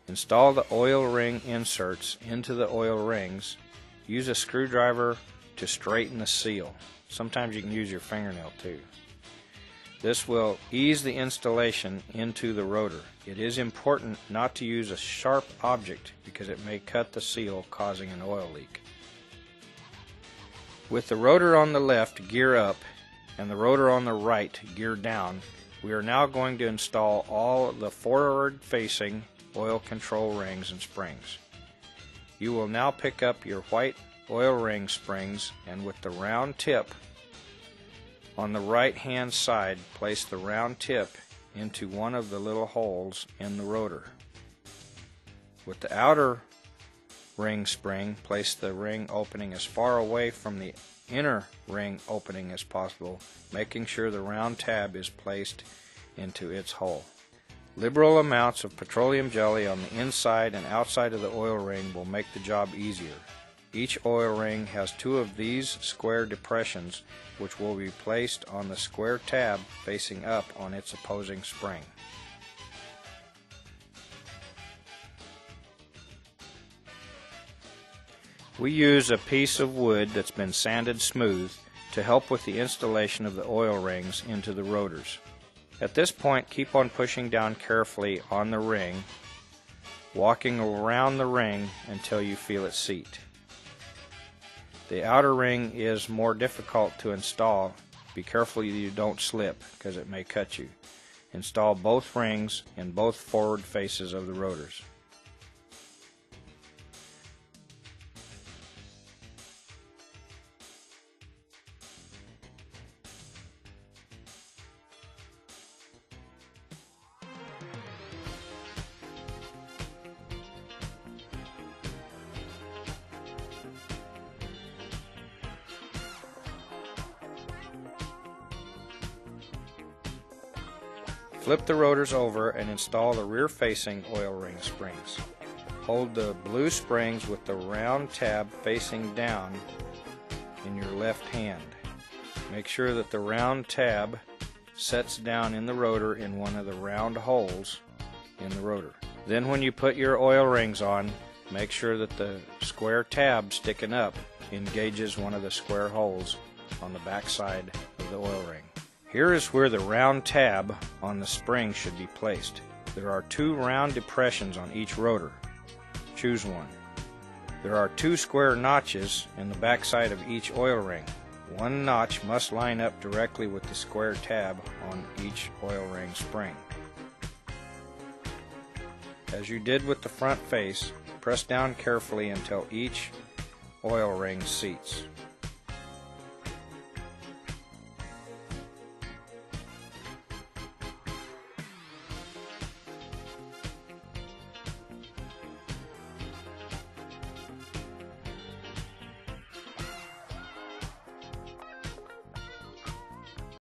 Install the oil ring inserts into the oil rings. Use a screwdriver to straighten the seal. Sometimes you can use your fingernail too. This will ease the installation into the rotor. It is important not to use a sharp object because it may cut the seal, causing an oil leak. With the rotor on the left gear up and the rotor on the right gear down, we are now going to install all the forward-facing oil control rings and springs. You will now pick up your white oil ring springs, and with the round tip on the right hand side, place the round tip into one of the little holes in the rotor. With the outer ring spring, place the ring opening as far away from the inner ring opening as possible, making sure the round tab is placed into its hole. Liberal amounts of petroleum jelly on the inside and outside of the oil ring will make the job easier. Each oil ring has two of these square depressions, which will be placed on the square tab facing up on its opposing spring. We use a piece of wood that's been sanded smooth to help with the installation of the oil rings into the rotors. At this point, keep on pushing down carefully on the ring, walking around the ring until you feel it seat. The outer ring is more difficult to install. Be careful you don't slip because it may cut you. Install both rings in both forward faces of the rotors. Flip the rotors over and install the rear-facing oil ring springs. Hold the blue springs with the round tab facing down in your left hand. Make sure that the round tab sets down in the rotor in one of the round holes in the rotor. Then when you put your oil rings on, make sure that the square tab sticking up engages one of the square holes on the back side of the oil ring. Here is where the round tab on the spring should be placed. There are two round depressions on each rotor. Choose one. There are two square notches in the back side of each oil ring. One notch must line up directly with the square tab on each oil ring spring. As you did with the front face, press down carefully until each oil ring seats.